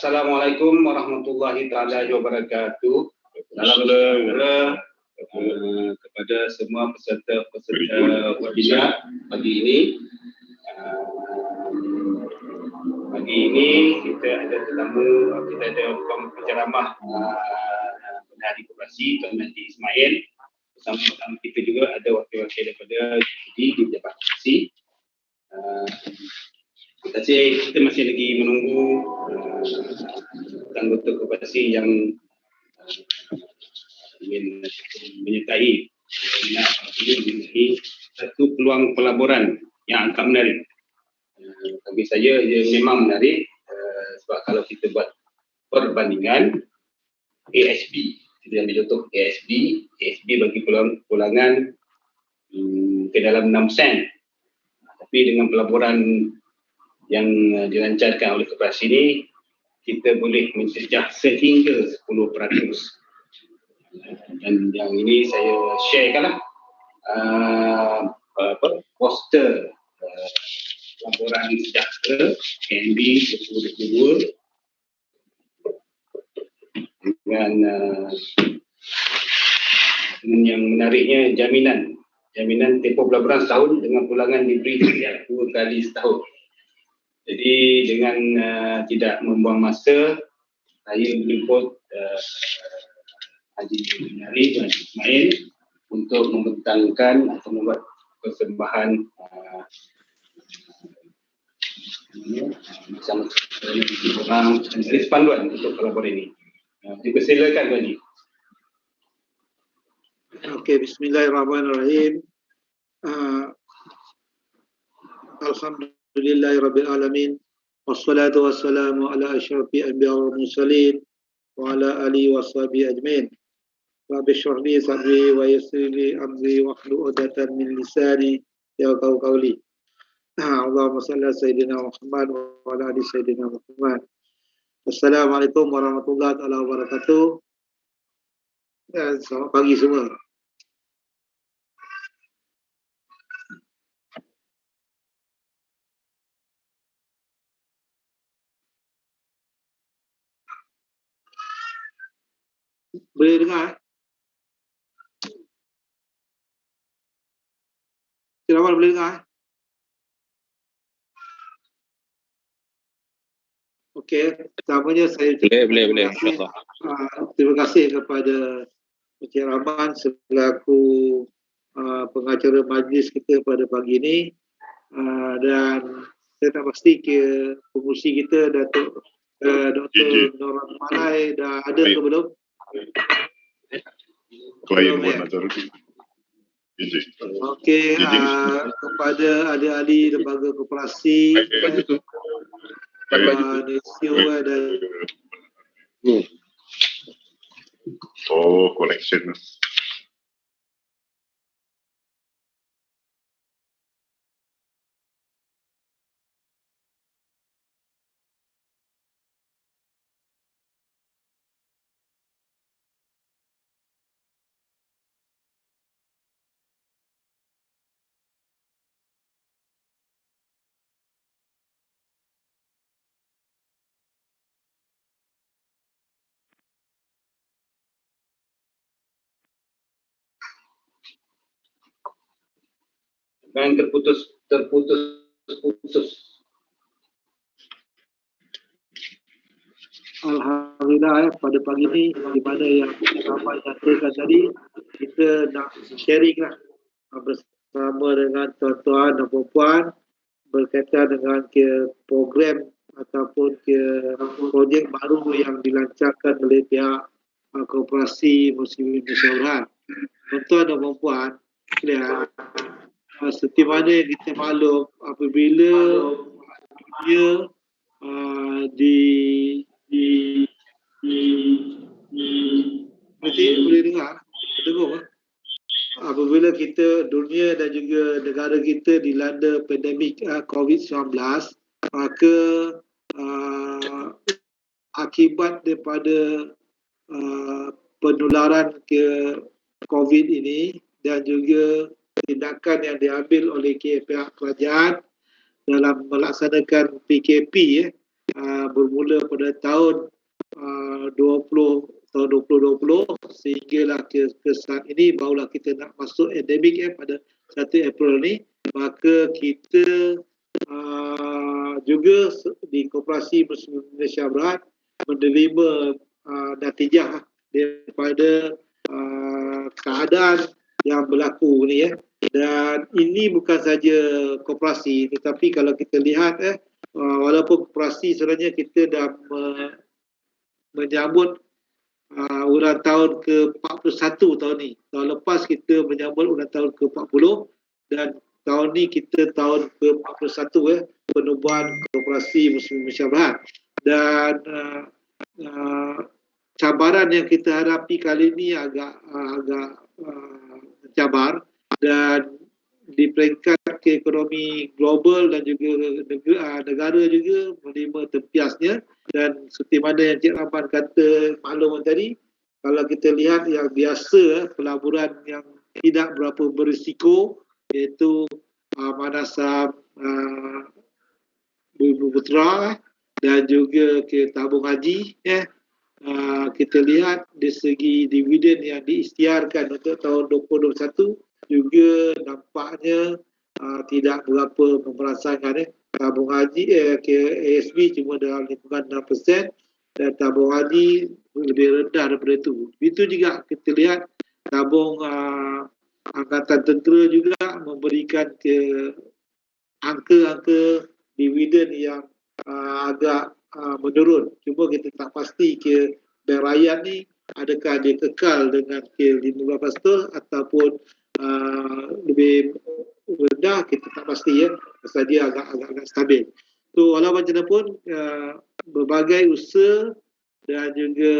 Assalamualaikum warahmatullahi taala wabarakatuh. Alhamdulillah kepada semua peserta webinar pagi ini. Pagi ini kita ada tetamu, kita ada penceramah Hari Koperasi Tuan Najib Ismail. Bersama kita juga ada wakil-wakil daripada di Pejabat Koperasi. Kita masih lagi menunggu anggota koperasi yang ingin menyertai satu peluang pelaburan yang agak menarik. Bagi saya ia memang menarik sebab kalau kita buat perbandingan ASB, kita ambil contoh ASB bagi pulangan ke dalam 6 sen. Tapi dengan pelaburan yang dilancarkan oleh koperasi ini, kita boleh mencecah sehingga 10%. Dan yang ini saya sharekanlah poster laporan sejahtera KNB 2022 dengan yang menariknya jaminan tempoh pelaburan setahun dengan pulangan diberi setiap 2 kali setahun. Jadi dengan tidak membuang masa, saya menjemput Haji Tuan Ismail untuk membentangkan atau membuat persembahan bersama orang dari panduan untuk pelaburan ini. Dipersilakan Tuan Haji. Okey, bismillahirrahmanirrahim. Alhamdulillahirabbil alamin. Wassalatu wassalamu ala asyrafil anbiya wal mursalin wa ala alihi washabihi ajmain. Rabbi shrah li sadri wa yassir li amri wahlul 'uqdatam min lisani yafqahu qawli. Allahumma shalli ala sayyidina Muhammad wa ala ali sayyidina Muhammad. Assalamualaikum warahmatullahi wabarakatuh. Selamat pagi semua. Boleh dengar? Sirawan boleh dengar? Okey, pertamanya saya boleh insya-Allah. Terima kasih kepada Encik Rahman selaku pengacara majlis kita pada pagi ini, dan saya tak pasti ke pengurusi kita Datuk Dr. Nora Malai dah ada ke belum? Klien Muhammad Nazarudin. Okey, kepada ahli-ahli lembaga koperasi, NSU dan connection. Dan terputus. Alhamdulillah pada pagi ini di mana yang Rahman nyatakan tadi, kita nak sharing lah bersama dengan tuan-tuan dan puan-puan berkaitan dengan ke program ataupun ke projek baru yang dilancarkan oleh pihak Koperasi Muslimin Musyawarah. Tuan-tuan dan puan-puan, seperti mana yang kita maklum, apabila dunia boleh dengar? Apabila kita, dunia dan juga negara kita dilanda pandemik COVID-19, maka akibat daripada penularan ke COVID ini dan juga tindakan yang diambil oleh pihak kerajaan dalam melaksanakan PKP bermula pada tahun 2020 sehinggalah ke saat ini barulah kita nak masuk endemik pada 1 April ni, maka kita juga di Koperasi Muslim Malaysia Berhad menerima natijah daripada keadaan yang berlaku ni dan ini bukan saja koperasi tetapi kalau kita lihat walaupun koperasi sebenarnya kita dah menyambut ulang tahun ke-41 tahun ni. Tahun lepas kita menyambut ulang tahun ke-40 dan tahun ni kita tahun ke-41 penubuhan Koperasi Muslim Malaysia Berhad. Dan cabaran yang kita hadapi kali ini agak mencabar dan di peringkat ekonomi global dan juga negara juga menerima tempiasnya dan seperti mana yang Cik Rahman kata makluman tadi, kalau kita lihat yang biasa pelaburan yang tidak berapa berisiko iaitu Manasam, Bumi Putra dan juga ke tabung haji kita lihat dari segi dividen yang diisytiharkan untuk tahun 2021 juga nampaknya tidak berapa memerasakan tabung haji ke ASB cuma dalam lingkungan 6% dan tabung haji lebih rendah daripada itu. Begitu juga kita lihat tabung Angkatan Tentera juga memberikan angka-angka dividen yang agak menurun. Cuma kita tak pasti ke bank rakyat ni adakah dia kekal dengan ke-15% ataupun lebih rendah, kita tak pasti pasal dia agak stabil. So walau macam mana pun berbagai usaha dan juga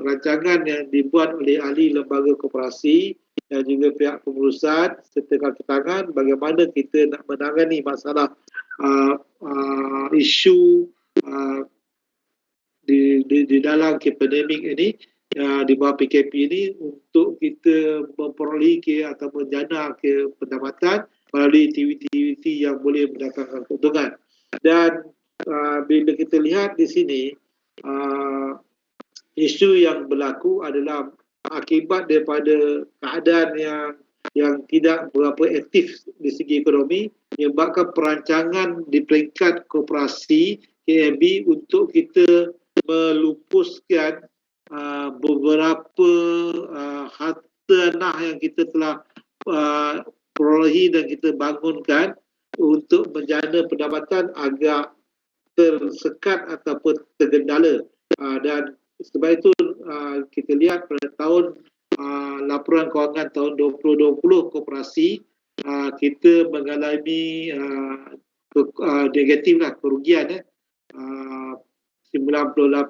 rancangan yang dibuat oleh ahli lembaga koperasi dan juga pihak pengurusan serta kaki tangan bagaimana kita nak menangani masalah isu di dalam pandemik ini di bawah PKP ini untuk kita memperoleh atau menjana pendapatan melalui aktiviti-aktiviti yang boleh mendatangkan keuntungan. Dan bila kita lihat di sini isu yang berlaku adalah akibat daripada keadaan yang tidak berapa aktif di segi ekonomi menyebabkan perancangan di peringkat koperasi KMB untuk kita melupuskan beberapa harta tanah yang kita telah perolehi dan kita bangunkan untuk menjana pendapatan agak tersekat ataupun tergendala. Dan sebab itu kita lihat pada tahun laporan kewangan tahun 2020 koperasi kita mengalami negatif kerugian 98,000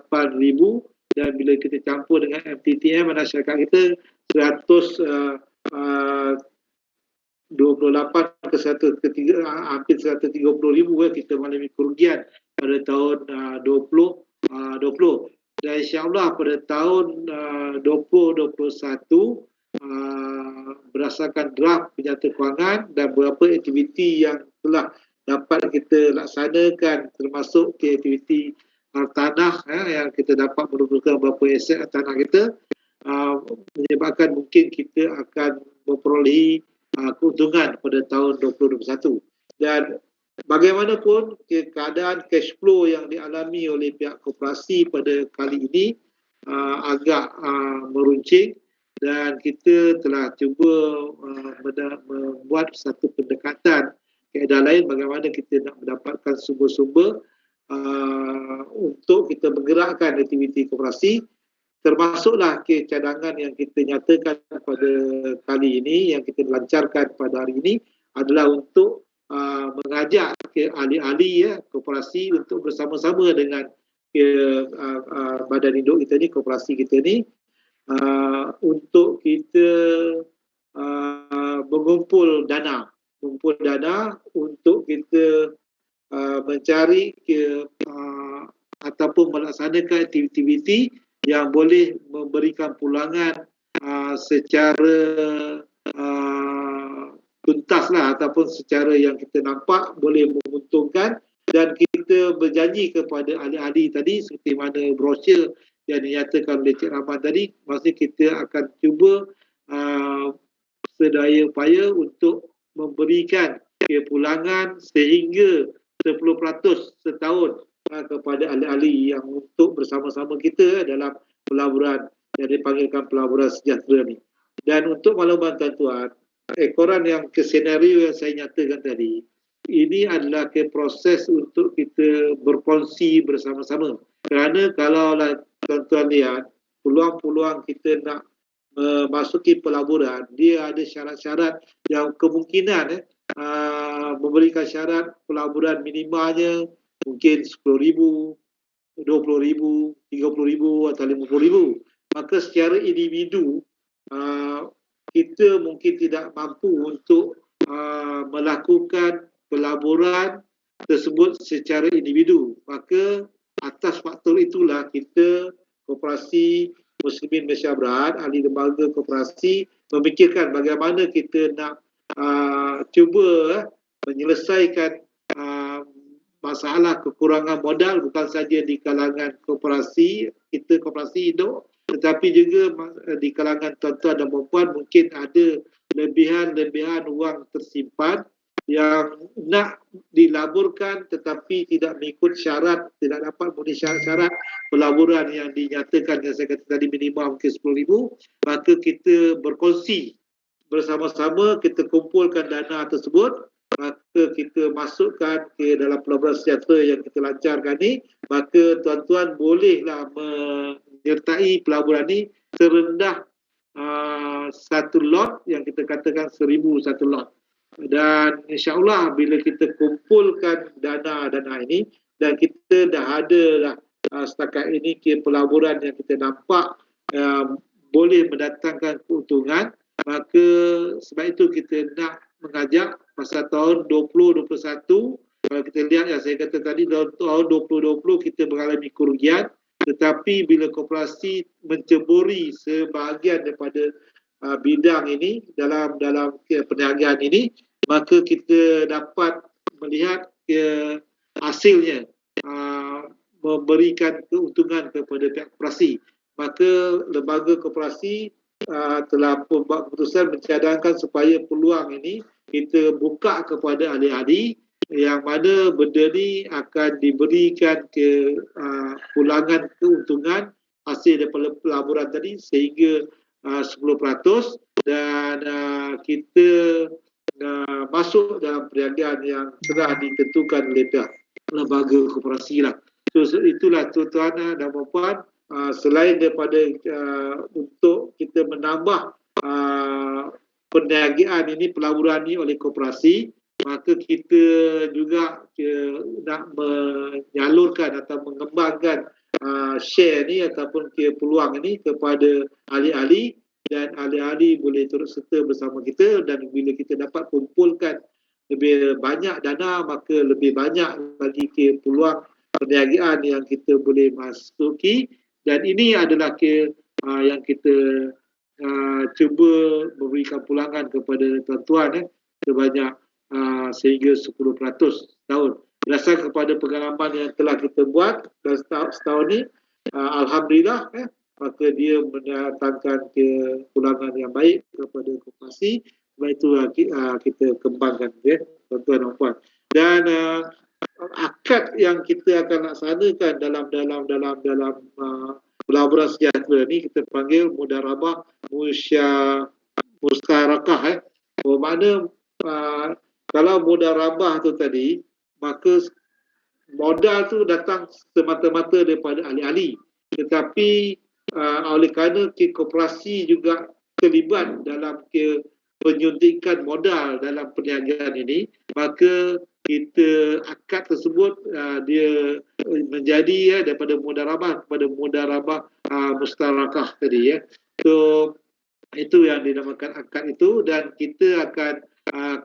dan bila kita campur dengan MTTM masyarakat kita 128 ke 130 hampir 130,000 kita mengalami kerugian pada tahun 2020 dan insyaAllah pada tahun 2021 berdasarkan draft penyata kewangan dan beberapa aktiviti yang telah dapat kita laksanakan termasuk aktiviti tanah yang kita dapat merupakan beberapa aset tanah kita menyebabkan mungkin kita akan memperolehi keuntungan pada tahun 2021 dan bagaimanapun keadaan cash flow yang dialami oleh pihak koperasi pada kali ini agak meruncing dan kita telah cuba membuat satu pendekatan kaedah lain bagaimana kita nak mendapatkan sumber-sumber untuk kita bergerakkan aktiviti koperasi termasuklah cadangan yang kita nyatakan pada kali ini yang kita lancarkan pada hari ini adalah untuk mengajak ahli-ahli koperasi untuk bersama-sama dengan badan induk kita ni, koperasi kita ni untuk kita mengumpul dana untuk kita mencari ataupun melaksanakan aktiviti yang boleh memberikan pulangan secara tuntas ataupun secara yang kita nampak boleh menguntungkan dan kita berjanji kepada ahli-ahli tadi seperti mana brosur yang dinyatakan oleh Cik Rahman tadi, maksudnya kita akan cuba sedaya upaya untuk memberikan kepulangan sehingga 10% setahun kepada ahli-ahli yang untuk bersama-sama kita dalam pelaburan yang dipanggilkan pelaburan sejahtera ni. Dan untuk makluman tuan-tuan, ekoran yang ke senario yang saya nyatakan tadi, ini adalah ke proses untuk kita berkongsi bersama-sama. Kerana kalau tuan-tuan lihat, peluang-peluang kita nak memasuki pelaburan, dia ada syarat-syarat yang kemungkinan memberikan syarat pelaburan minimalnya mungkin 10,000, 20,000, 30,000 atau 50,000. Maka secara individu kita mungkin tidak mampu untuk melakukan pelaburan tersebut secara individu. Maka atas faktor itulah kita Koperasi Muslimin Malaysia Berhad, ahli lembaga koperasi, memikirkan bagaimana kita nak cuba menyelesaikan masalah kekurangan modal bukan saja di kalangan koperasi, kita koperasi hidup, tetapi juga di kalangan tuan-tuan dan puan mungkin ada lebihan-lebihan wang tersimpan yang nak dilaburkan tetapi tidak mengikut syarat, tidak dapat memenuhi syarat pelaburan yang dinyatakan yang saya kata tadi minimal mungkin 10,000, maka kita berkongsi bersama-sama, kita kumpulkan dana tersebut, maka kita masukkan ke dalam pelaburan sejahtera yang kita lancarkan ni, maka tuan-tuan bolehlah menyertai pelaburan ni serendah satu lot yang kita katakan 1,000 satu lot. Dan insyaAllah bila kita kumpulkan dana-dana ini dan kita dah ada lah setakat ini ke pelaburan yang kita nampak boleh mendatangkan keuntungan, maka sebab itu kita nak mengajak pasal tahun 2021, kalau kita lihat yang saya kata tadi tahun 2020 kita mengalami kerugian, tetapi bila koperasi menceburi sebahagian daripada bidang ini dalam perniagaan ini, maka kita dapat melihat hasilnya memberikan keuntungan kepada pihak koperasi. Maka lembaga koperasi telah membuat keputusan mencadangkan supaya peluang ini kita buka kepada ahli-ahli yang mana benda ni akan diberikan ke pulangan keuntungan hasil daripada pelaburan tadi sehingga 10% dan kita masuk dalam perniagaan yang telah ditentukan oleh pihak lembaga koperasi lah. So itulah tuan-tuan dan puan-puan, selain daripada untuk kita menambah perniagaan ini, pelaburan ini oleh koperasi, maka kita juga nak menyalurkan atau mengembangkan share ni ataupun peluang ini kepada ahli-ahli, dan ahli-ahli boleh turut serta bersama kita, dan bila kita dapat kumpulkan lebih banyak dana, maka lebih banyak lagi peluang perniagaan yang kita boleh masuki. Dan ini adalah yang kita cuba memberikan pulangan kepada tuan-tuan sebanyak sehingga 10% tahun. Berdasarkan kepada pengalaman yang telah kita buat dalam setahun ni, alhamdulillah maka dia mendatangkan pulangan yang baik kepada koperasi. Sebab itu kita kembangkan tuan-tuan dan puan. Dan akad yang kita akan laksanakan dalam pelaburan sejahtera ni kita panggil mudarabah musyarakah. Bermakna kalau mudarabah tu tadi, maka modal tu datang semata-mata daripada ahli-ahli, tetapi oleh kerana koperasi juga terlibat dalam penyuntikan modal dalam perniagaan ini, maka kita akad tersebut dia menjadi daripada mudarabah kepada mudarabah mustarakah tadi So itu yang dinamakan akad itu, dan kita akan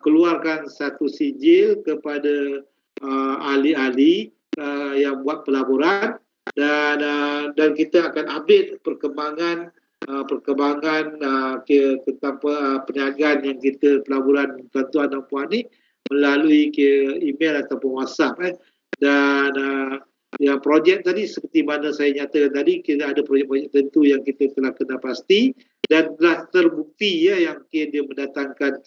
keluarkan satu sijil kepada ahli-ahli yang buat pelaburan, dan kita akan update perkembangan tentang perniagaan yang kita pelaburan tuan-tuan dan puan ni melalui email ataupun WhatsApp. Dan yang projek tadi seperti mana saya nyatakan tadi, kita ada projek-projek tertentu yang kita telah kena pasti dan telah terbukti yang dia mendatangkan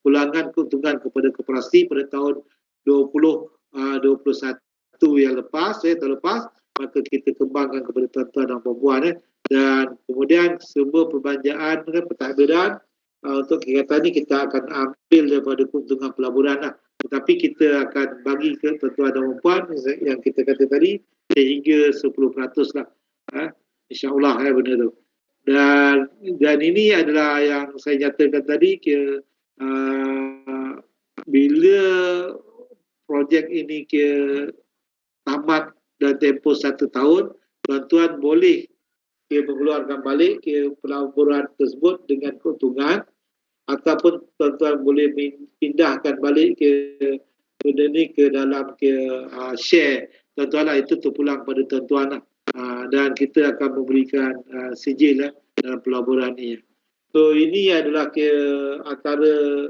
pulangan keuntungan kepada koperasi pada tahun 2021 yang lepas, terlepas, maka kita kembangkan kepada tuan-tuan dan puan-puan. Dan kemudian semua perbelanjaan pentadbiran untuk kegiatan ini kita akan ambil daripada keuntungan pelaburan tetapi kita akan bagi ke tuan-tuan dan puan yang kita kata tadi sehingga 10% lah, insyaAllah benda tu. Dan ini adalah yang saya nyatakan tadi bila projek ini tamat dan tempoh 1 tahun, tuan-tuan boleh mengeluarkan balik pelaburan tersebut dengan keuntungan, ataupun tuan-tuan boleh pindahkan balik benda ni ke dalam share tuan-tuan itu terpulang pada tuan-tuan dan kita akan memberikan sijil dalam pelaburan ni. So ini adalah antara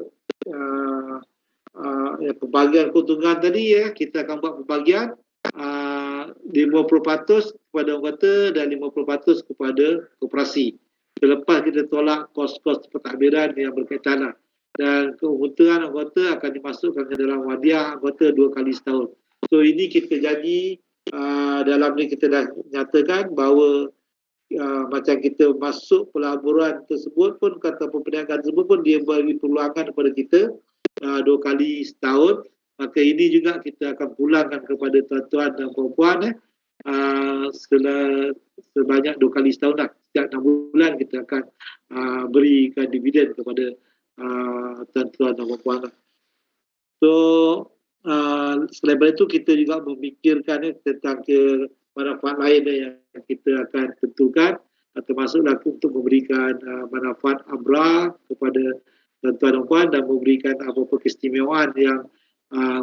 pembagian keuntungan tadi kita akan buat pembagian 50% kepada orang kata dan 50% kepada koperasi. Selepas kita tolak kos-kos pentadbiran yang berkaitan dan keuntungan anggota akan dimasukkan ke dalam wadiah anggota 2 kali setahun. So ini kita janji dalam ni kita dah nyatakan bahawa macam kita masuk pelaburan tersebut pun, kata perniagaan tersebut pun dia beri peluangan kepada kita 2 kali setahun. Maka ini juga kita akan pulangkan kepada tuan-tuan dan puan-puan sebanyak 2 kali setahun lah. Setiap 6 bulan kita akan berikan dividen kepada tuan-tuan dan puan-puan. So selain daripada itu kita juga memikirkan tentang manfaat lain yang kita akan tentukan, termasuklah untuk memberikan manfaat AMRA kepada tuan-tuan dan puan dan memberikan apa-apa keistimewaan yang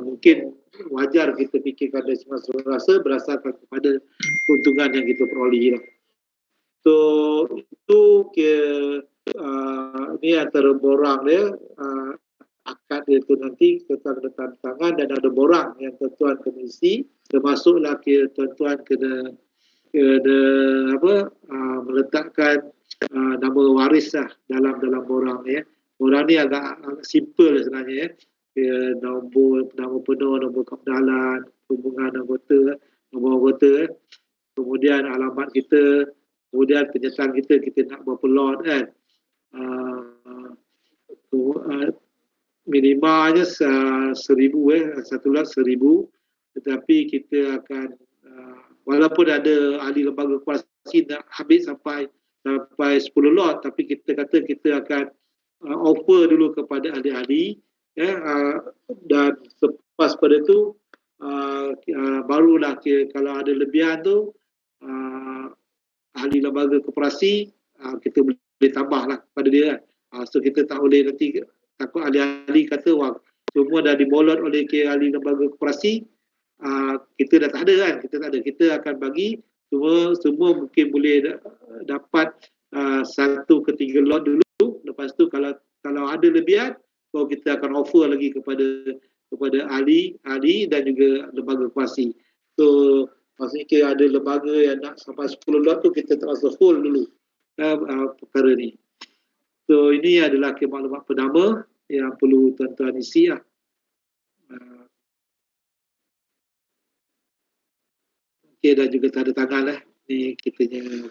mungkin wajar kita fikirkan dari semasa rasa berdasarkan kepada keuntungan yang kita peroleh. So itu ni antara borang dia, akad dia tu nanti kita kena tanda tangan dan ada borang yang tuan-tuan kena isi, termasuklah tuan-tuan kena meletakkan nama waris dalam borang ni. Borang ni agak simple sebenarnya nombor nama penuh, nombor kepedalan, hubungan anggota, nombor anggota, kemudian alamat kita, kemudian penyertaan kita nak berapa lot minimanya 1,000 satu lot 1,000, tetapi kita akan walaupun ada ahli lembaga koperasi nak habis sampai 10 lot, tapi kita kata kita akan offer dulu kepada ahli-ahli dan selepas pada tu barulah kalau ada lebihan tu ahli lembaga koperasi kita boleh tambahlah pada dia so kita tak boleh nanti takut ahli-ahli kata wah semua dah dibolot oleh ahli lembaga koperasi, kita dah tak ada kita akan bagi semua mungkin boleh dapat 1 ke 3 lot dulu, lepas tu kalau ada lebihan baru kita akan offer lagi kepada ahli dan juga lembaga koperasi. So maksudnya ada lembaga yang nak sampai 10 lot tu kita terasa full dulu perkara ni. So ini adalah maklumat pertama yang perlu tuan-tuan isi dan juga tanda tangan ni kitanya yang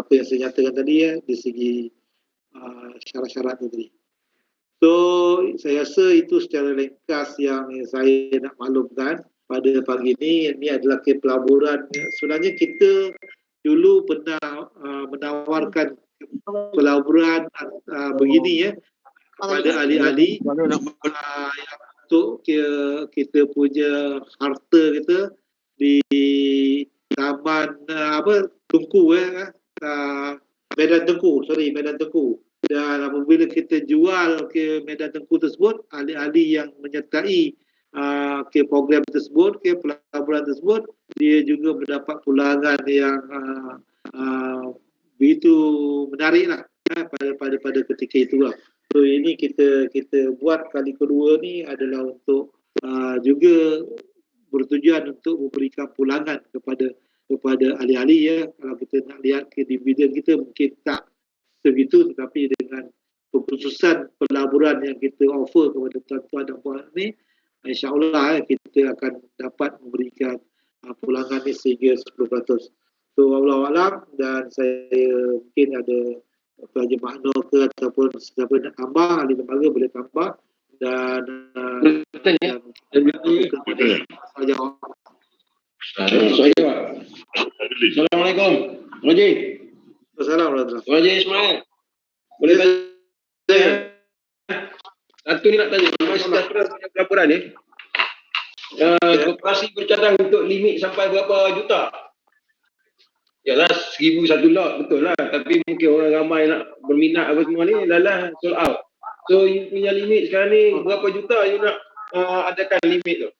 saya nyatakan tadi di segi syarat-syarat tadi. So saya rasa itu secara ringkas yang saya nak maklumkan pada pagi ini. Ini adalah pelaburan. Sebenarnya kita dulu pernah menawarkan pelaburan begini kepada ahli-ahli untuk kita punya harta kita di taman Tengku Medan Tengku. Dan apabila kita jual ke Medan Tengku tersebut, ahli-ahli yang menyertai program tersebut, pelaburan tersebut, dia juga mendapat pulangan yang begitu menariklah pada ketika itulah. So ini kita buat kali kedua ni adalah untuk juga bertujuan untuk memberikan pulangan kepada ahli-ahli ya. Kalau kita nak lihat ke dividen kita mungkin tak segitu, tetapi dengan keputusan pelaburan yang kita offer kepada tuan-tuan dan puan ni, insya-Allah kita akan dapat memberikan pulangan ni sehingga 10%. So wallahu alam, dan saya mungkin ada Tuan Makno ke ataupun siapa nak tambah, ahli lembaga boleh tambah, dan Assalamualaikum. Haji. Assalamualaikum. Haji Ismail. Boleh tanya? Satu ni nak tanya, Rumah Sejahtera punya pelaburan ni. Koperasi bercadang untuk limit sampai berapa juta? Yalah 1,000 satu lot, betul lah. Tapi mungkin orang ramai nak berminat apa semua ni, dah sold out. So you punya limit sekarang ni berapa juta you nak adakan limit tu?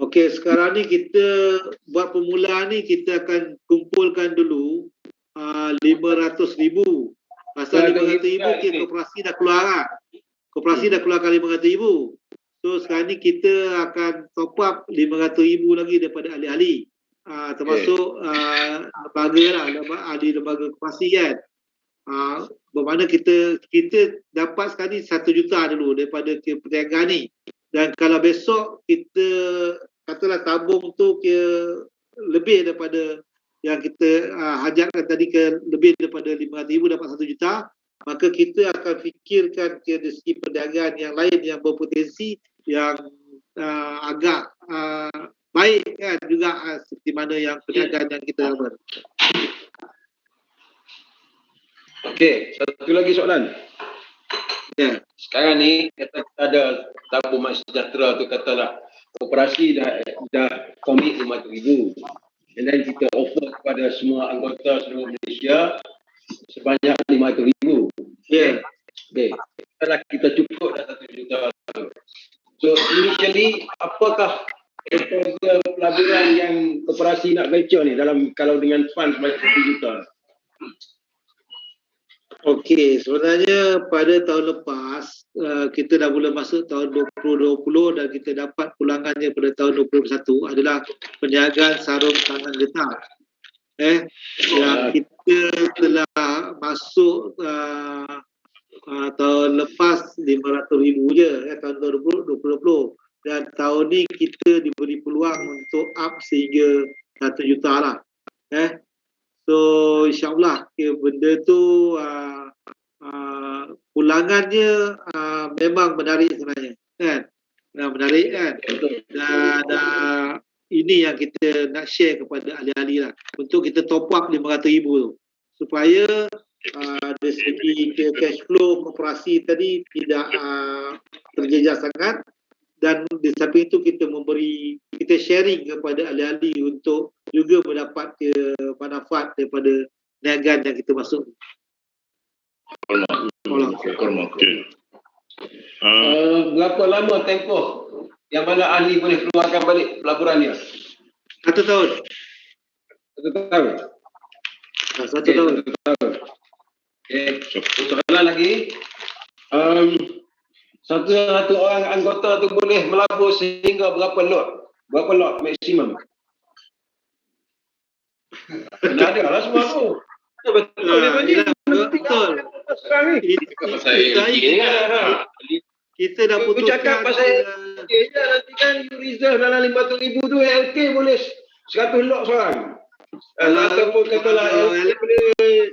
Okey, sekarang ni kita buat permulaan ni kita akan kumpulkan dulu 500,000. Pasal 500,000 kita koperasi dah keluar kan. Koperasi dah keluarkan 500,000. So sekarang ni kita akan top up 500,000 lagi daripada ahli-ahli. Termasuk lembaga lah, ahli lembaga koperasi kan. Bermakna kita dapat sekarang ni 1 juta dulu daripada perniagaan ni. Dan kalau besok kita katalah tabung tu lebih daripada yang kita hajatkan tadi, lebih daripada 500,000 dapat 1 juta, maka kita akan fikirkan ke segi perniagaan yang lain yang berpotensi, yang agak baik kan juga, seperti mana yang perniagaan yang kita buat. Okey, satu lagi soalan. Ya. Sekarang ni kita ada tabung Rumah Sejahtera tu, katalah koperasi dah komit 500,000. Dan then kita offer kepada semua anggota seluruh Malaysia sebanyak 500,000. Ya. Okey. Setelah kita cukup dah 1 juta tu. So initially apakah proposal pelaburan yang koperasi nak venture ni dalam kalau dengan fund sebanyak 1 juta? Okey, sebenarnya pada tahun lepas kita dah mula masuk tahun 2020 dan kita dapat pulangannya pada tahun 2021 adalah perniagaan sarung tangan getah. Yang kita telah masuk tahun lepas 500,000 je tahun 2020, dan tahun ni kita diberi peluang untuk up sehingga 1 juta lah. So insyaAllah benda tu pulangannya memang menarik sebenarnya kan, menarik kan. Dan ini yang kita nak share kepada ahli-ahli lah, untuk kita top up 500,000 tu, supaya dari segi cash flow koperasi tadi tidak terjejas sangat. Dan di samping itu kita sharing kepada ahli-ahli untuk juga mendapat manfaat daripada niagaan yang kita masuk. Berapa lama tempoh yang mana ahli boleh keluarkan balik pelaburan dia? 1 tahun. 1 tahun. 1 tahun. Okey, soalan lagi. Satu orang anggota tu boleh melabur sehingga berapa lot? Berapa lot maksimum? Kena ada lah semua tu. Betul dia bagi. Betul. Sekarang ni. Kita dah putuskan. Cakap pasal LK je, nanti kan you reserve dalam 500,000 tu LK boleh 100 lot seorang. Ataupun katalah LK boleh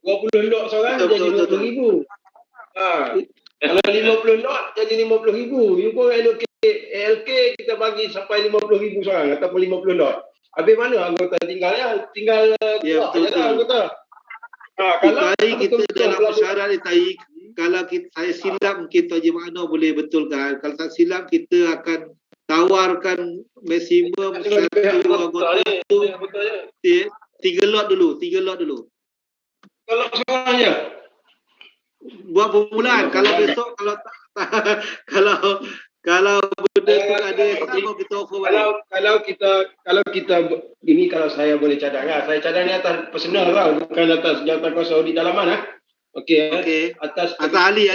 20 lot seorang jadi 20,000. Kalau 50 lot jadi 50,000. You pun LK kita bagi sampai 50,000 seorang ataupun 50 lot. Habis mana anggota tinggal ya? Tinggal betul. Anggota. Kalau kita dalam syarat ni tadi, kalau saya silap mungkin Tuan Haji Makno boleh betulkan. Kalau tak silap kita akan tawarkan maksimum satu anggota tu 3 lot dulu. 3 lot dulu. Kalau seorang je. Buat permulaan. Kalau besok kalau benda tu ada sama, kita offer balik. Kalau kita ini, kalau saya boleh cadang lah. Saya cadang ni atas personal lah, bukan atas jawatan kuasa audit dalaman lah. Okey. Atas ahli.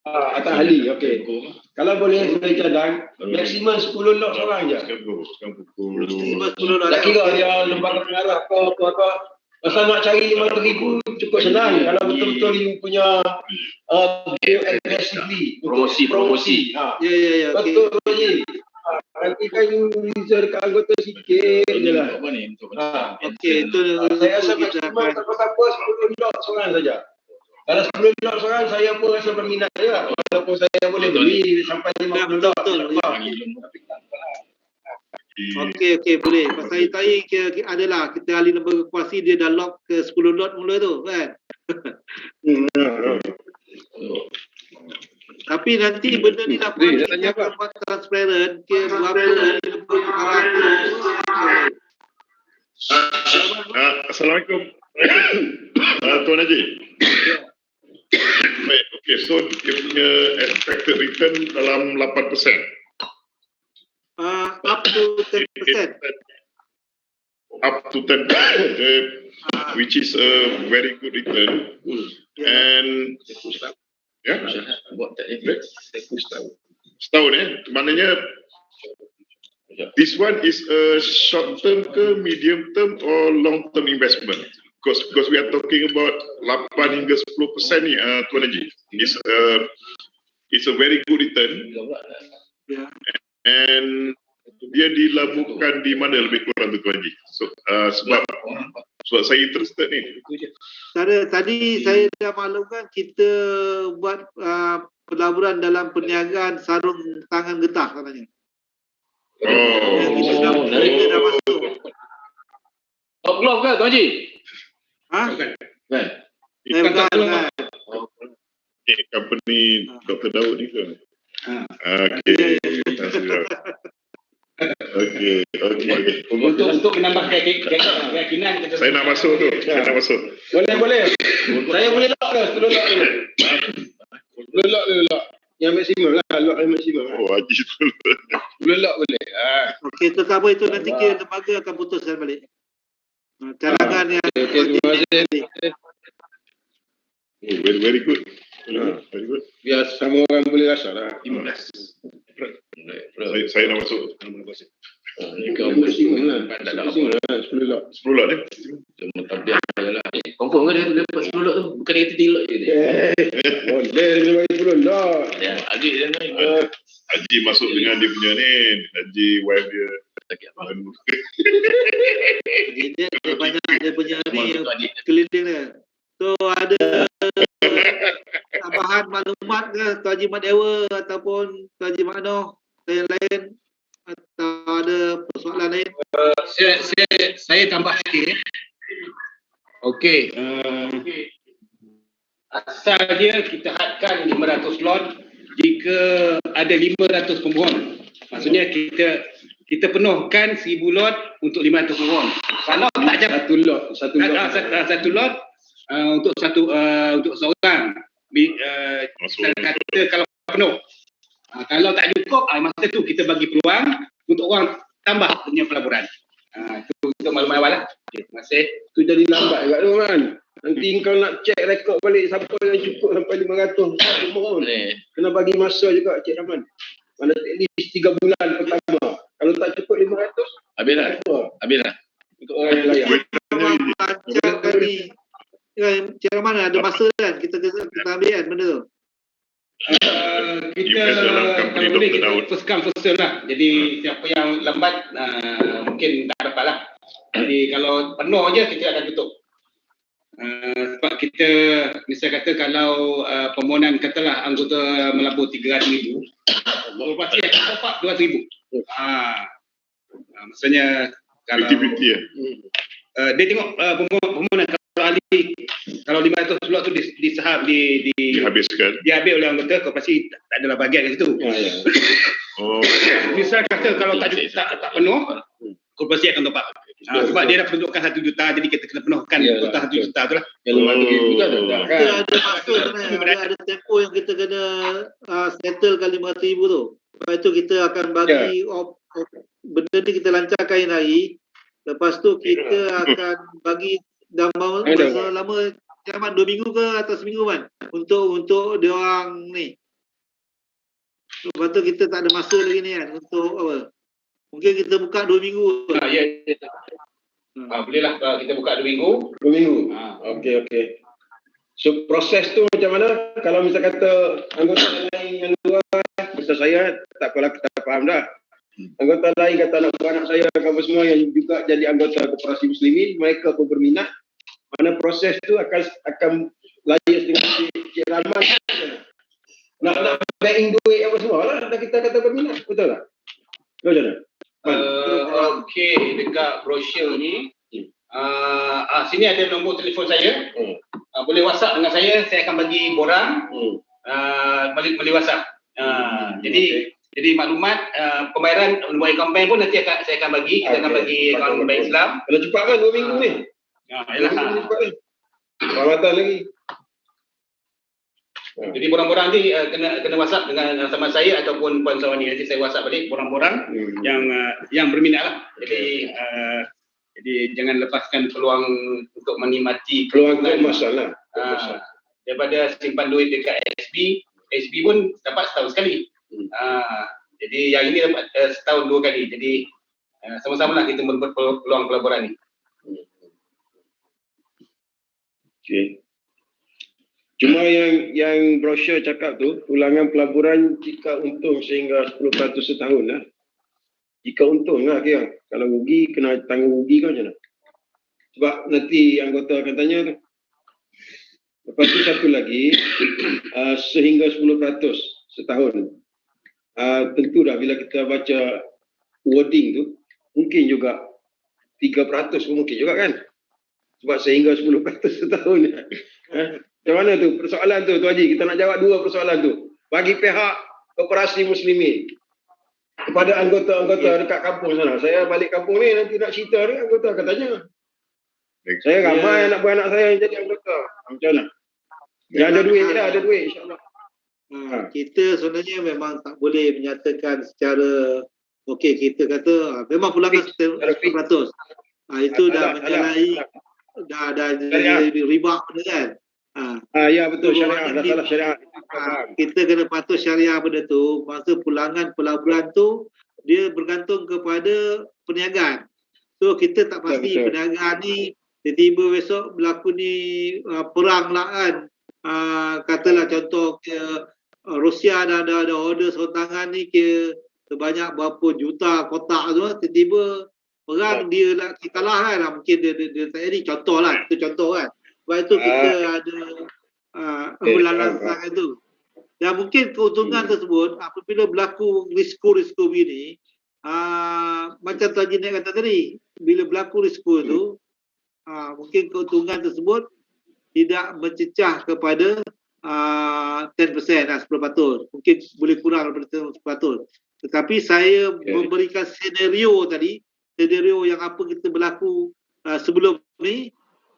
Atas ahli, okey. Kalau boleh saya cadang, maksimum 10 lot seorang je. Maksimum 10 lot. Tak kira dia lembaga pengarah apa. Pasal nak cari 500,000 cukup senang. Kalau betul-betul you punya aggressively promosi. Ya. Betul je. Nanti kan you reserve dekat anggota sikit je lah. Okey, itu Saya rasa kita maksimum akan. siapa-siapa 10 lot seorang saja. Kalau 10 lot seorang, saya pun rasa berminat juga. Walaupun saya boleh beli sampai 50 lot. Betul. Okey, boleh. Pasal tadi adalah kita ahli lembaga kuasi dia dah lock ke 10 lot mula tu kan. Tapi nanti benda ni laporan kita akan buat transparent ke berapa ahli lembaga pengarah tu. Assalamualaikum. Tuan Haji. Baik, okey, so dia punya expected return dalam 8%. Up to 10%. Up to 10%, which is a very good return. And setahun maknanya this one is a short term ke medium term or long term investment? Because we are talking about 8 hingga 10% ni, Tuan Haji. It's a very good return. And dia dilabuhkan di mana lebih kurang tu Tuan Haji? So, sebab saya interested ni. Tadi saya dah maklumkan kita buat pelaburan dalam perniagaan sarung tangan getah katanya. Kita dah masuk. Top glove ke Tuan Haji? Bukan. Company Dr. Daud ni ke? Okey. Untuk menambah keyakinan kita. Saya nak masuk tu. Boleh. Saya boleh lock ke 10 lot dulu. 10 lot dulu lock. Yang maksimum lah, lock yang maksimum. Haji tu. 10 lot boleh. Okey, itu tak apa, itu nanti kita lembaga akan putuskan balik. Cadangan yang terima kasih. Very good. Very good. Biar semua orang boleh rasa lah. 15. Saya nak masuk. Maksimum lah. 10 lot. 10 lot ni. Confirm ke dia dapat 10 lot tu? Bukan dia kata 3 lot je dia. Boleh dia bagi 10 lot. Haji masuk dengan dia punya ni. Haji wife dia. dia banyak dia punya ni keliling dia. So ada tambahan maklumat ke Tuan Haji Mat Dewa ataupun Tuan Haji Mat Noh yang lain atau ada persoalan lain? Saya tambah sikit. Okey. Asalnya kita hadkan 500 lot jika ada 500 pemohon. Maksudnya kita penuhkan 1000 lot untuk 500 pemohon. Kalau tak jam satu lot untuk seorang. Kita kata kalau penuh. Kalau tak cukup, masa tu kita bagi peluang untuk orang tambah punya pelaburan. Itu untuk maklumat awal lah. Okay, terima kasih. Tu jadi lambat juga tu kan. Nanti kau nak cek rekod balik siapa yang cukup sampai 500 pemohon. Kena bagi masa juga Cik Rahman. Mana at least 3 bulan pertama. Kalau tak cukup 500, Habislah. untuk orang yang layak. Lancar tadi. Cik Rahman ada masa kan kita ambil kan benda tu. Kita kalau boleh kita first come first serve lah. Jadi siapa yang lambat mungkin tak dapat lah. Jadi kalau penuh je kita akan tutup. Sebab kita misal kata kalau permohonan katalah anggota melabur 300,000, pasti akan top up 200,000. Maksudnya kalau dia tengok permohonan kalau ahli kalau 500 slot tu dihabiskan, diambil oleh anggota, kau pasti tak adalah bahagian kat situ. Misal kata kalau tak penuh, kau pasti akan top up. Sebab dia dah peruntukkan 1 juta, jadi kita kena penuhkan kota 1 juta tu lah. Yang lembaga juga ada. Kita ada maksud sebenarnya, ada tempoh yang kita kena settlekan 500,000 tu. Lepas itu kita akan bagi benda ni kita lancarkan hari. Lepas tu kita akan bagi masa lama, Cik Ahmad 2 minggu ke atau seminggu kan untuk dia orang ni Lepas tu kita tak ada masa lagi ni kan untuk apa. Mungkin kita buka 2 minggu. Ya. Bolehlah kita buka 2 minggu. 2 minggu. Okey. So proses tu macam mana? Kalau misal kata anggota lain yang luar, misal saya tak apalah, kita faham dah. Anggota lain kata nak buat anak saya apa semua yang juga jadi anggota Koperasi Muslimin, mereka pun berminat. Mana proses tu akan lias dengan Cik Rahman. Nak backing duit apa semua lah, kita kata berminat, betul tak? Betul tak? Okey, dekat brosur ni sini ada nombor telefon saya. Boleh WhatsApp dengan saya akan bagi borang boleh WhatsApp. Jadi maklumat pembayaran nombor akaun bank pun nanti saya akan bagi. Kita akan bagi akaun bank Islam. Kalau cepat kan 2 minggu ni. Yalah. Ramadan lagi. Jadi borang-borang ni kena WhatsApp dengan sama saya ataupun Puan Sawani. Nanti saya WhatsApp balik borang-borang yang berminat lah. Jadi jangan lepaskan peluang untuk menikmati peluang tu masalah. Daripada simpan duit dekat SB pun dapat setahun sekali. Jadi yang ini dapat setahun 2 kali. Jadi sama-sama lah kita membuat peluang pelaburan ni. Okay. Cuma yang brosur cakap tu, ulangan pelaburan jika untung sehingga 10% setahun lah. Jika untung lah kira. Kalau rugi, kena tanggung rugi kan macam mana? Sebab nanti anggota akan tanya tu. Lepas tu satu lagi, sehingga 10% setahun. Tentu dah bila kita baca wording tu, mungkin juga 3% pun mungkin juga kan? Sebab sehingga 10% setahun. Macam mana tu persoalan tu Haji? Kita nak jawab 2 persoalan tu. Bagi pihak Koperasi Muslimin. Kepada anggota-anggota dekat kampung sana. Saya balik kampung ni nanti nak cerita ni, anggota akan tanya. Saya ramai anak buah anak saya yang jadi anggota. Macam mana? Dia ada duit dah, ada duit insyaAllah. Kita sebenarnya memang tak boleh menyatakan secara kita kata memang pulangan 100%. Itu dah menyalahi dah riba benda kan. Ya betul, syariah, dah salah syariah. Kita kena patuh syariah benda tu. Masa pulangan pelaburan tu dia bergantung kepada perniagaan. So kita tak pasti perniagaan ni tiba-tiba besok berlaku ni perang lah kan. Katalah contoh Rusia dah ada order serangan ni sebanyak berapa juta kotak tu, tiba-tiba perang dia nak kalah kan. Mungkin dia tak jadi, contoh lah, itu contoh kan. Sebab itu kita ada berlalang itu. Dan mungkin keuntungan tersebut apabila berlaku risiko-risiko begini, macam Tuan Haji Nek kata tadi, bila berlaku risiko itu, mungkin keuntungan tersebut tidak mencecah kepada 10%, 10%. Mungkin boleh kurang daripada 10%. Tetapi saya memberikan senario tadi, senario yang apa kita berlaku sebelum ni,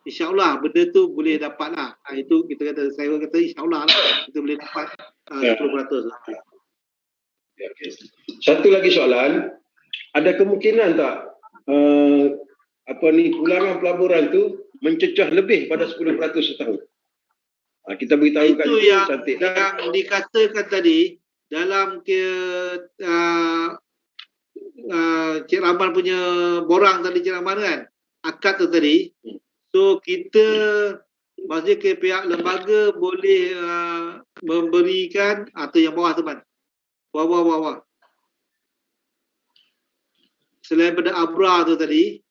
InsyaAllah benda tu boleh dapat lah. Itu kita kata, saya kata insyaAllah lah kita boleh dapat 10% lah. Satu lagi soalan, ada kemungkinan tak pulangan pelaburan tu mencecah lebih pada 10% setahun? Kita beritahu itu yang dikatakan tadi dalam Cik Rahman punya borang tadi, Cik Rahman kan, akad tu tadi. So kita maksudnya ke pihak lembaga boleh memberikan atau yang bawah teman. Bawah. Selain pada Abra tu tadi.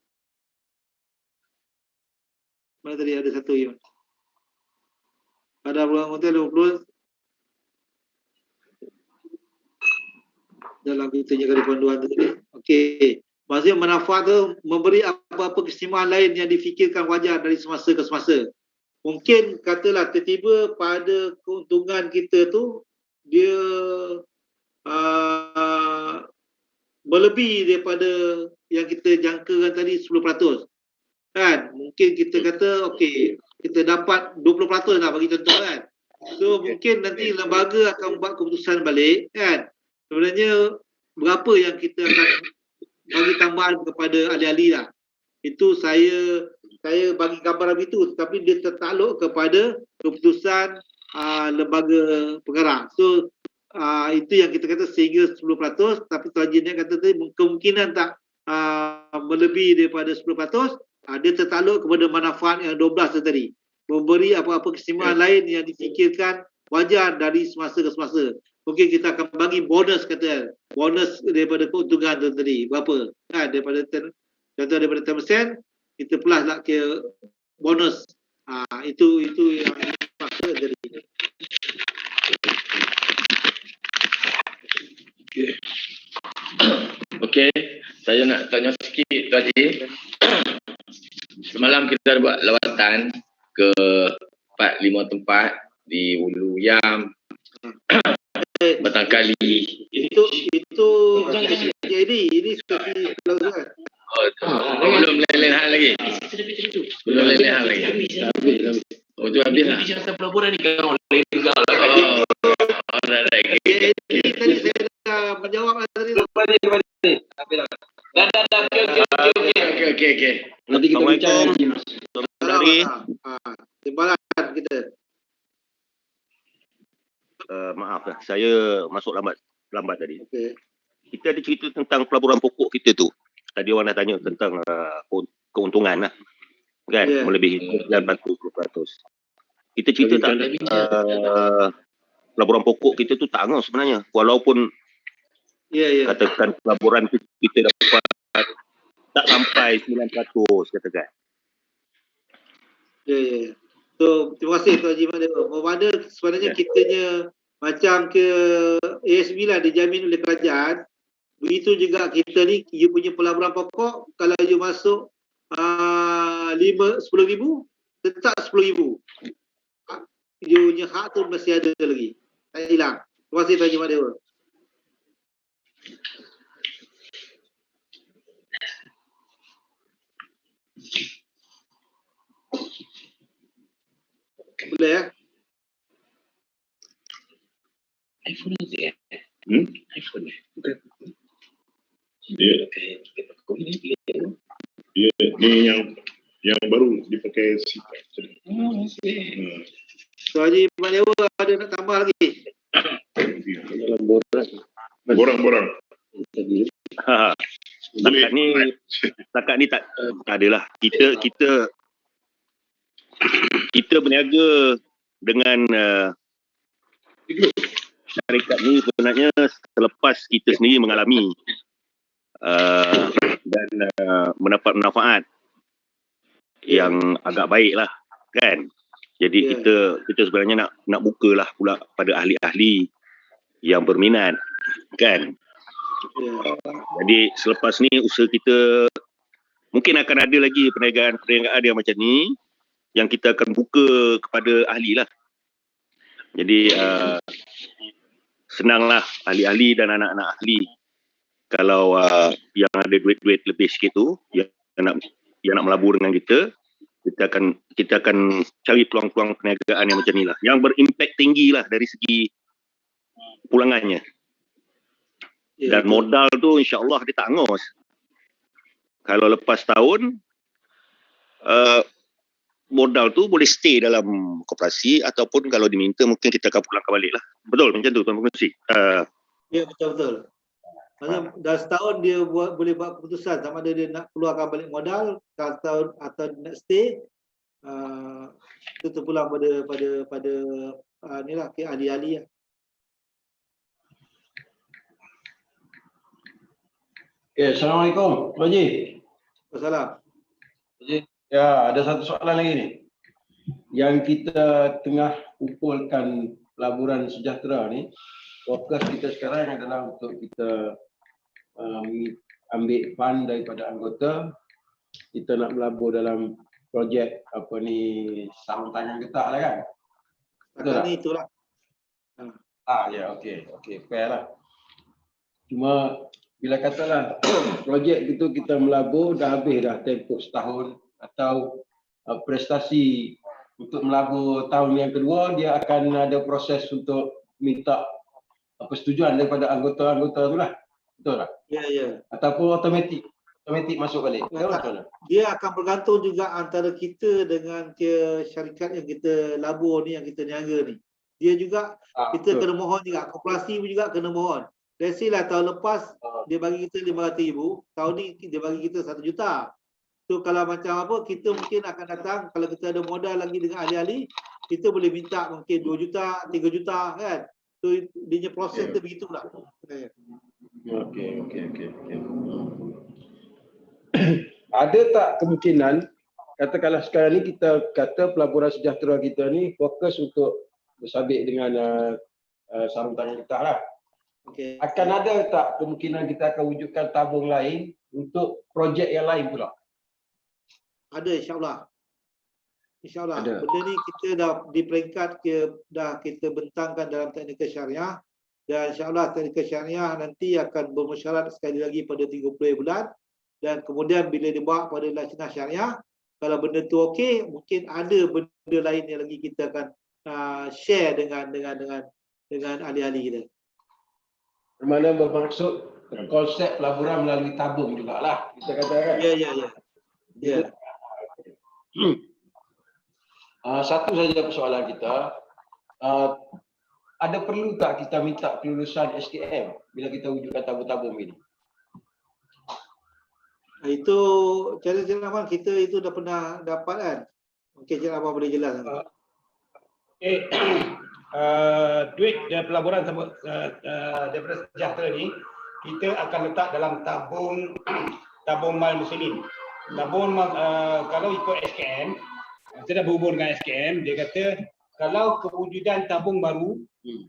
Mana tadi ada satu yang pada Abra Hotel 20 dalam kita jaga panduan tu tadi. Okey. Maksudnya manfaat tu memberi apa-apa keistimewaan lain yang difikirkan wajar dari semasa ke semasa. Mungkin katalah tiba-tiba pada keuntungan kita tu dia berlebih daripada yang kita jangkakan tadi 10%. Kan? Mungkin kita kata kita dapat 20% lah bagi contoh kan. So mungkin nanti lembaga akan buat keputusan balik kan. Sebenarnya berapa yang kita akan bagi tambahan kepada ahli-ahli lah. Itu saya bagi gambaran itu, tetapi dia tertakluk kepada keputusan lembaga pengarah. So itu yang kita kata sehingga 10%, tapi Tuan Haji Nek kata tadi kemungkinan tak melebihi daripada 10%, dia tertakluk kepada manfaat yang 12 tadi. Memberi apa-apa keistimewaan lain yang difikirkan wajar dari semasa ke semasa. Mungkin kita akan bagi bonus, kata bonus daripada keuntungan tu tadi. Berapa? Kan daripada 10, contoh daripada 10%, kita plus lah ke bonus. Itu yang maksud tadi. Okey, saya nak tanya sikit Tuan Haji. Semalam kita buat lawatan ke 4-5 tempat di Hulu Yam, Batang Kali. Itu ini seperti pelaburan. Belum lain-lain hal lagi. Belum lain-lain hal lagi. Oh, tu habis lah. Bicara pelaburan ni kan oleh juga lah. Alright. Tadi saya dah menjawab tadi. Okey. Nanti kita bincang lagi. Dari Timbalan kita. maaf lah, saya masuk lambat tadi. Okey. Kita ada cerita tentang pelaburan pokok kita tu. Tadi orang dah tanya tentang keuntungan lah. Kan? Yeah. Melebihi 9%. Kita cerita tak pelaburan pokok kita tu tak angah sebenarnya. Walaupun Ya. katakan pelaburan kita dapat tak sampai 9% katakan. Ya. So, terima kasih Tuan Haji Mada. Mana sebenarnya kitanya macam ke ASB lah dijamin oleh kerajaan. Begitu juga kita ni, you punya pelaburan pokok, kalau you masuk 10,000, tetap 10,000. You punya hak tu masih ada lagi. Tak hilang. Terima kasih Tuan Haji Mada. Boleh ya? iPhone ni iPhone ni. Dia ni yang baru dipakai sifat. Tuan Haji Mada ada nak tambah lagi? Borang-borang. Setakat ni tak adalah. Kita berniaga dengan syarikat ni sebenarnya selepas kita sendiri mengalami dan mendapat manfaat yang agak baik lah, kan. Jadi kita sebenarnya nak bukalah pula pada ahli-ahli yang berminat, kan. Jadi selepas ni usaha kita mungkin akan ada lagi perniagaan yang macam ni yang kita akan buka kepada ahli lah. Jadi senanglah ahli-ahli dan anak-anak ahli. Kalau yang ada duit-duit lebih sikit tu, yang nak melabur dengan kita akan cari peluang-peluang perniagaan yang macam ni lah. Yang berimpak tinggi lah dari segi pulangannya. Dan modal tu insya-Allah dia tak angos. Kalau lepas tahun modal tu boleh stay dalam koperasi ataupun kalau diminta mungkin kita akan pulangkan balik lah. Betul macam tu Tuan Pengerusi? Ya, betul. Maksudnya dah setahun dia boleh buat keputusan sama ada dia nak keluarkan balik modal atau nak stay. Itu terpulang pada inilah ahli-ahli lah. Okay, Assalamualaikum, Pak Haji. Wassalam. Ya, ada satu soalan lagi ni. Yang kita tengah kumpulkan pelaburan sejahtera ni, fokus kita sekarang adalah untuk kita ambil fund daripada anggota. Kita nak melabur dalam projek apa ni, sarung tangan getah lah kan? Betul tak? Ni itulah. Ya, okey, fair lah. Cuma bila katalah projek itu kita melabur dah habis dah tempoh setahun atau prestasi untuk melabur tahun yang kedua, dia akan ada proses untuk minta persetujuan daripada anggota-anggota tu lah. Betul tak? Ya. Ataupun automatik masuk balik. Dia akan bergantung juga antara kita dengan syarikat yang kita labur ni, yang kita niaga ni. dia juga kita betul. kena mohon juga, koperasi pun juga kena mohon. Let's say lah tahun lepas dia bagi kita 500,000, tahun ni dia bagi kita 1 juta. So kalau macam apa, kita mungkin akan datang, kalau kita ada modal lagi dengan ahli-ahli, kita boleh minta mungkin 2 juta, 3 juta kan. So dia punya proses tu begitulah. Okey. Ada tak kemungkinan, katakanlah sekarang ni kita kata pelaburan sejahtera kita ni fokus untuk bersabit dengan sarung tangan kita lah. Okey. Akan ada tak kemungkinan kita akan wujudkan tabung lain untuk projek yang lain pula? Ada, insyaAllah. InsyaAllah. Ada. Benda ni kita dah di peringkat dah kita bentangkan dalam teknikal syariah, dan insyaAllah teknikal syariah nanti akan bermusyarat sekali lagi pada 30 bulan, dan kemudian bila dibawa pada lajnah syariah, kalau benda tu okey, mungkin ada benda lain yang lagi kita akan share dengan ahli-ahli kita. Bermakna bermaksud konsep pelaburan melalui tabung jugalah kita katakan. Ya. Satu saja persoalan kita, ada perlu tak kita minta kelulusan SKM bila kita wujudkan tabung-tabung ini? Itu cara Cik Rahman kita itu dah pernah dapat kan. Mungkin Cik Rahman boleh jelas. Duit pelaburan daripada sejahtera ni kita akan letak dalam tabung mal muslimin. Kalau ikut SKM, kita dah berhubung dengan SKM, dia kata kalau kewujudan tabung baru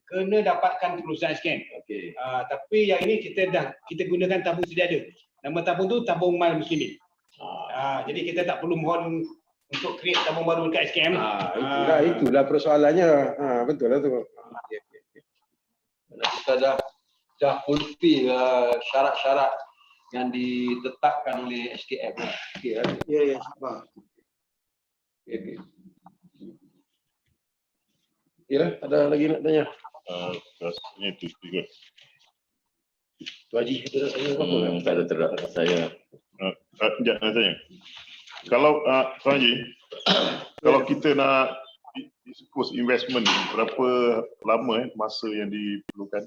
kena dapatkan kelulusan SKM. Okey. Tapi yang ini kita gunakan tabung sedia ada. Nama tabung tu tabung mal muslimin. Jadi kita tak perlu mohon untuk create tabung baru dekat SKM. Itulah persoalannya. Betul lah tu. Okey. Kita dah fulfill syarat-syarat yang ditetapkan oleh SKM. Okey. Ya, sabar. Okey. Kira ada lagi nak tanya? Rasanya itu juga. Tu Haji, kita nak tanya apa? Tak ada saya. Sekejap nak tanya. Kalau Tuan Haji, kalau kita nak dispose investment ni, berapa lama masa yang diperlukan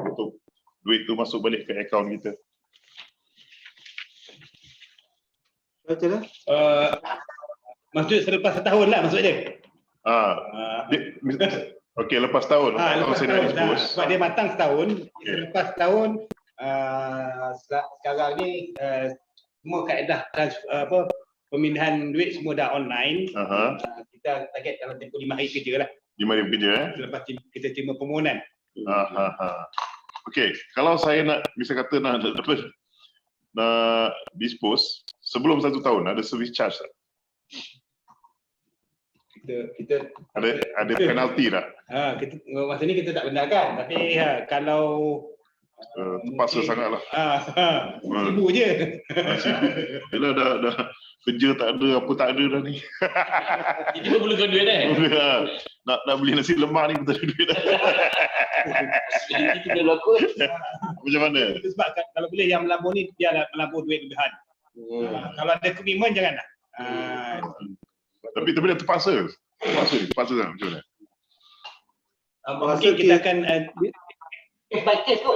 untuk duit tu masuk balik ke akaun kita? Macam mana? Maksud selepas setahun lah maksud dia. Okey, lepas tahun. Lepas saya tahun. nak dispose. Sebab dia matang setahun. Lepas tahun sekarang ni semua kaedah pemindahan duit semua dah online. Kita target dalam tempoh 5 hari kerja lah. 5 hari kerja Selepas kita terima permohonan. Okey, kalau saya nak bisa kata nak dispose sebelum 1 tahun ada service charge tak? Kita ada penalti tak? masa ni kita tak benarkan, tapi kalau terpaksa sangatlah. Ibu je. Yalah dah kerja tak ada, apa tak ada dah ni. Jadi perlukan duit Nak beli nasi lemak ni betul duit dah. Itu dah laku. Macam mana? Sebab kalau boleh yang melabur ni dia melabur duit lebihan. Kalau ada komitmen janganlah. Tapi dah terpaksa. Terpaksa kan macam mana? Mungkin kita akan Case by case tu.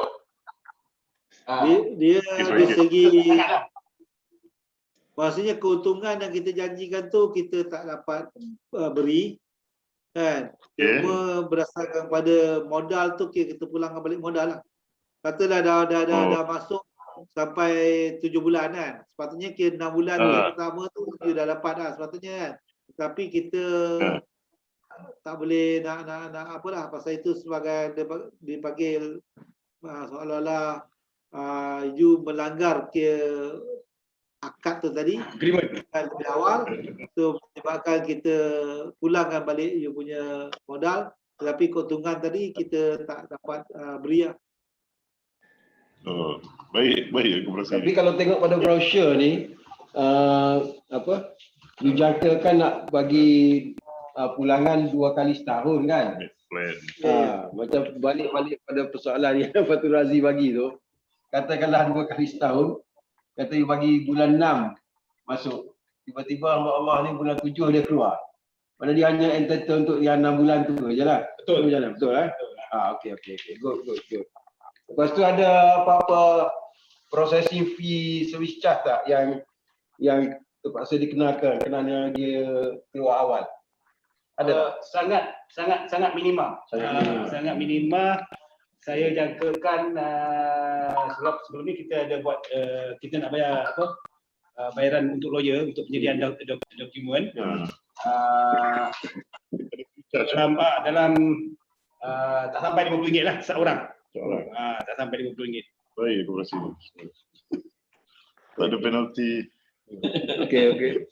Dia dari segi maksudnya keuntungan yang kita janjikan tu kita tak dapat beri kan. Cuma berdasarkan pada modal tu kita pulangkan balik modal lah. Katalah dah masuk sampai 7 bulan kan. Sepatutnya kira 6 bulan pertama tu dia dah dapat dah sepatutnya kan. Tapi kita tak boleh nak apalah, pasal itu sebagai dipanggil seolah-olah you melanggar akad tu tadi agreement lebih awal, so menyebabkan kita pulangkan balik you punya modal, tetapi keuntungan tadi kita tak dapat beri lah. Baik aku berasa. Tapi kalau tengok pada brochure ni dijangkakan nak bagi pulangan 2 kali setahun kan. Macam balik pada persoalan yang Fatul Razi bagi tu, katakanlah 2 kali setahun, kata you bagi bulan 6 masuk, tiba-tiba Allah ni bulan 7 dia keluar. Mana dia hanya entitled untuk yang 6 bulan tu je lah. Betul. Betul eh? Okey. Good. Lepas tu ada apa-apa processing fee service charge tak yang terpaksa dikenakan kerana dia keluar awal? Ada Sangat minima. Sangat minima. Saya jangkakan sebab sebelum ni kita ada buat kita nak bayar bayaran untuk lawyer untuk penyediaan dokumen. Dalam tak sampai RM50 lah seorang. Tak sampai RM50. Baik, terima kasih. Tak ada penalti. Okey.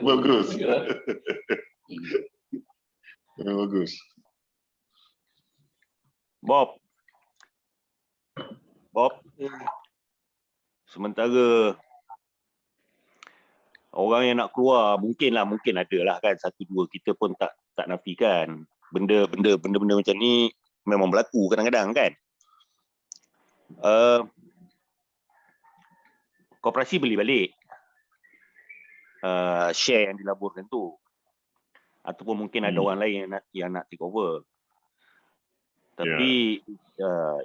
Bagus. Bagus. Bob. Sementara orang yang nak keluar mungkin ada lah kan, satu dua, kita pun tak nafikan. Benda macam ni memang berlaku kadang-kadang kan. Koperasi beli balik share yang dilaburkan tu, ataupun mungkin ada orang lain yang nak take over. Tapi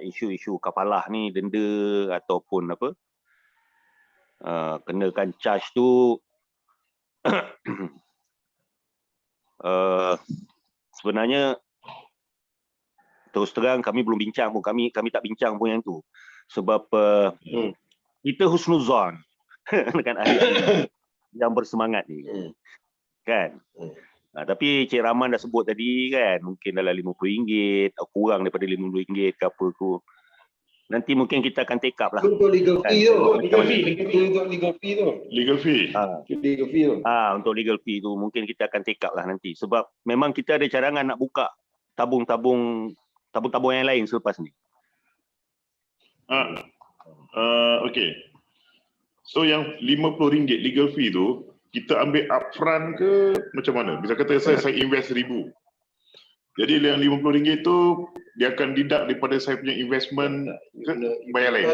isu-isu kapalah ni, denda ataupun kenakan charge tu sebenarnya terus terang kami belum bincang pun, kami tak bincang pun yang tu, sebab kita husnuzon dengan ahli yang bersemangat ni kan. Tapi Cik Rahman dah sebut tadi kan, mungkin dalam RM50 atau kurang daripada RM50 ke apa tu. Nanti mungkin kita akan take up lah. Untuk legal fee tu. Legal fee. Untuk legal fee tu mungkin kita akan take up lah nanti. Sebab memang kita ada cadangan nak buka tabung-tabung yang lain selepas ni. Okay. So yang RM50 legal fee tu, kita ambil upfront ke macam mana? Misal kata saya invest RM1,000. Jadi yang RM50 tu dia akan deduct daripada saya punya investment ke bayar lain.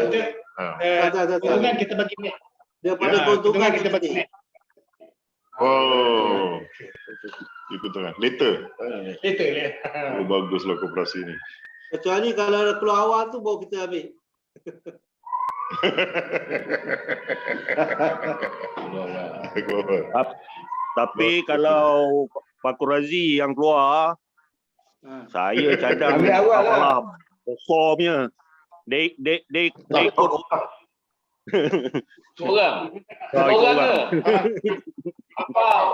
Keuntungan kita bagi net. Daripada keuntungan kita bagi net. Oh. Itu tengah. Later. Later. Baguslah koperasi ni. Kecuali kalau ada keluar awal tu baru kita ambil. Tapi kalau Pak Razi yang keluar, saya cadang ambil awal lah. Besar punya. Dia ikut Seorang ke?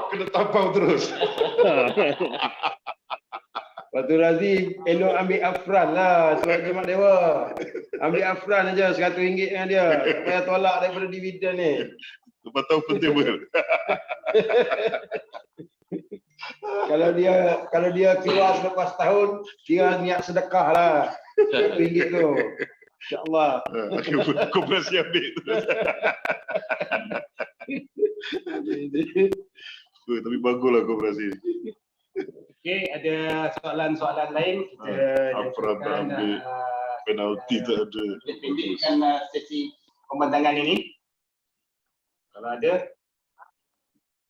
Kena tapau terus. Batu Razi elok ambil upfront lah surat jimat dewa. Ambil upfront aja RM100 dengan dia. Tak payah tolak daripada dividen ni. Lepas tahu pentable. Kalau dia keluar selepas tahun, dia niat sedekah lah RM100 tu. InsyaAllah. Koperasi ambil tu. Tapi baguslah koperasi. Okey, ada soalan-soalan lain kita upfront tak ambil, penalti tak ada. pendekkan sesi pembantangan ini. Kalau ada.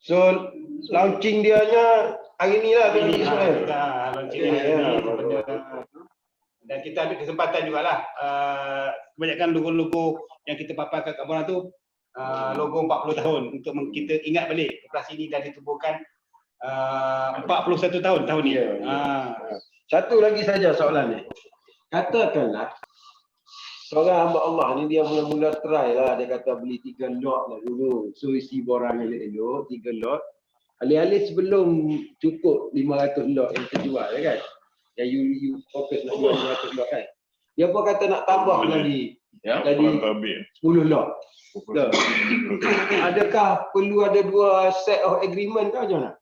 So launching dia nya hari ni lah tu Ismail. Launching hari ni. Dan kita ambil kesempatan jugalah. Kebanyakan logo-logo yang kita paparkan kat korang tu logo 40 tahun untuk kita ingat balik koperasi ini dah ditubuhkan 41 tahun ni. Satu lagi saja soalan ni. Katakanlah seorang hamba Allah ni dia mula-mula try lah, dia kata beli 3 lot lah dulu. So isi borang elok-elok 3 lot. Alih-alih sebelum cukup 500 lot yang terjual kan. Yang you fokus nak jual 500 lot kan. Dia pun kata nak tambah lagi. Jadi 10 lot. Adakah perlu ada 2 set of agreement ke macam mana?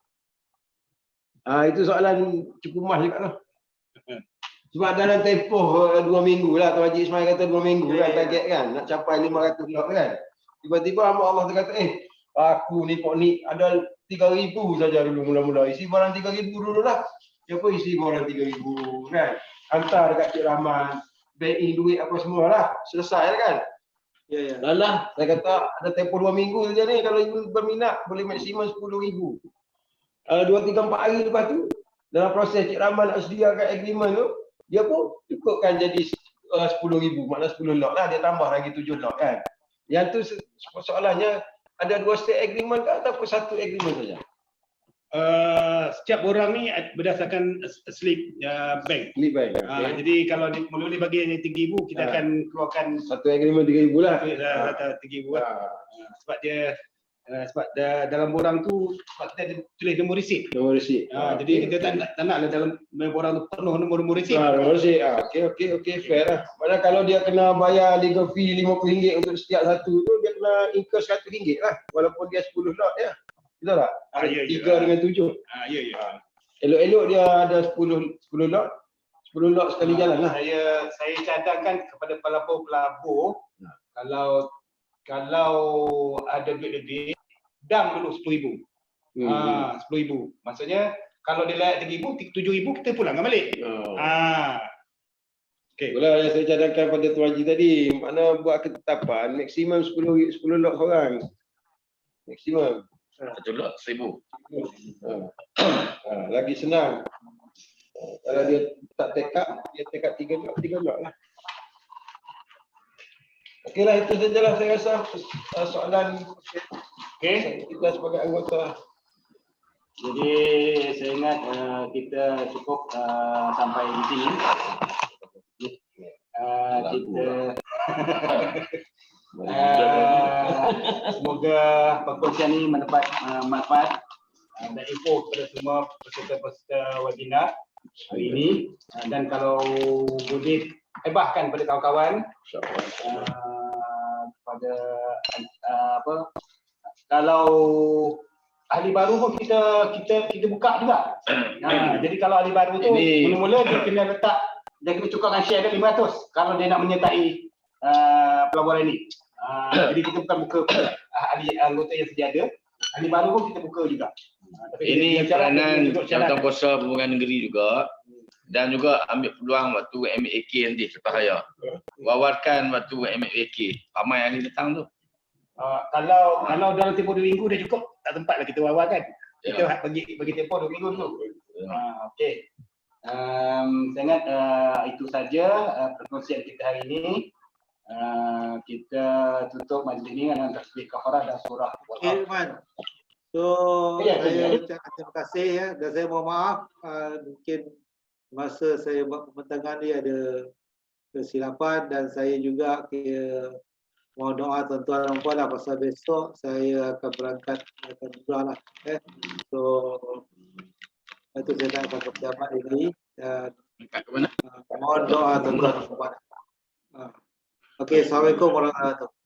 Itu soalan cukup mas juga lah. Sebab dalam tempoh 2 minggu lah, Tuan Haji Ismail kata 2 minggu kan target kan, nak capai 500 lot kan. Tiba-tiba hamba Allah tu kata, aku ni pok ni ada 3,000 saja dulu mula-mula. Isi barang 3,000 dulu lah. Siapa isi barang 3,000 kan. Hantar dekat Cik Rahman, bank in duit apa semua lah. Selesai kan. Ya. Alah, saya kata ada tempoh 2 minggu saja ni, kalau ibu berminat boleh maksimum 10,000. 2, 3, 4 hari lepas tu, dalam proses Cik Rahman nak sediakan agreement tu, dia pun cukupkan jadi 10,000, maknanya 10 lot lah, dia tambah lagi 7 lot kan. Yang tu soalannya, ada 2 state agreement ke ataupun 1 agreement saja? Setiap orang ni berdasarkan slip bank. Slip bank. Jadi kalau mula bagi 3,000, kita akan keluarkan 1 agreement 3,000 lah. 3,000 lah. Sebab dia dalam borang tu sebab kita ada tulis nombor resit. Nombor resit. Jadi kita tak nak dalam borang tu penuh nombor resit. Nombor resit. Okey, fair lah. Padahal kalau dia kena bayar legal fee RM50 untuk setiap satu tu, dia kena incur RM100 lah. Walaupun dia 10 lot ya. Betul tak? Ya. 3 dengan 7. Ya. Elok-elok dia ada 10 lot. 10 lot sekali jalan lah. Saya cadangkan kepada pelabur kalau ada duit lebih, dam dulu 10,000. 10,000. Maksudnya kalau dia layak 3,000, 7,000 kita pulangkan balik. Okey. Itulah yang saya cadangkan pada Tuan Haji tadi. Mana buat ketetapan maksimum 10 lot seorang. Maksimum. 1 lot 1,000. Lagi senang. Kalau dia tak tekad, dia tekad 3 lot lah. Okeylah, itu sajalah saya rasa soalan kita sebagai anggota. Jadi saya ingat kita cukup sampai di sini. Semoga perkongsian ini mendapat manfaat dan info kepada semua peserta-peserta webinar hari ini. Dan kalau boleh hebahkan pada kawan-kawan pada kalau ahli baru pun kita buka juga. Jadi kalau ahli baru tu mula-mula dia kena cukupkan share dia 500 kalau dia nak menyertai pelaburan ini. Jadi kita bukan buka ahli anggota yang sedia ada, ahli baru pun kita buka juga. Ini peranan Jawatankuasa Pembangunan Negeri juga, dan juga ambil peluang waktu MAK nanti selepas raya. Wawarkan waktu MAK, ramai ahli datang tu. Kalau dalam tempoh 2 minggu dah cukup, tak sempat lah kita wawar kan. Kita bagi tempoh 2 minggu dulu. Okey. Saya ingat itu saja perkongsian kita hari ini. Kita tutup majlis ini dengan tasbih kafarah dan surah. Okey, Irfan. So, saya ucapkan terima kasih ya, dan saya mohon maaf mungkin masa saya buat pembentangan ni ada kesilapan, dan saya juga mohon doa tuan-tuan dan puan lah, pasal besok saya akan berangkat ke umrah lah. So, itu saya nak akan berjabat ini, dan mohon doa tuan-tuan dan puan. Okey, Assalamualaikum warahmatullahi wabarakatuh.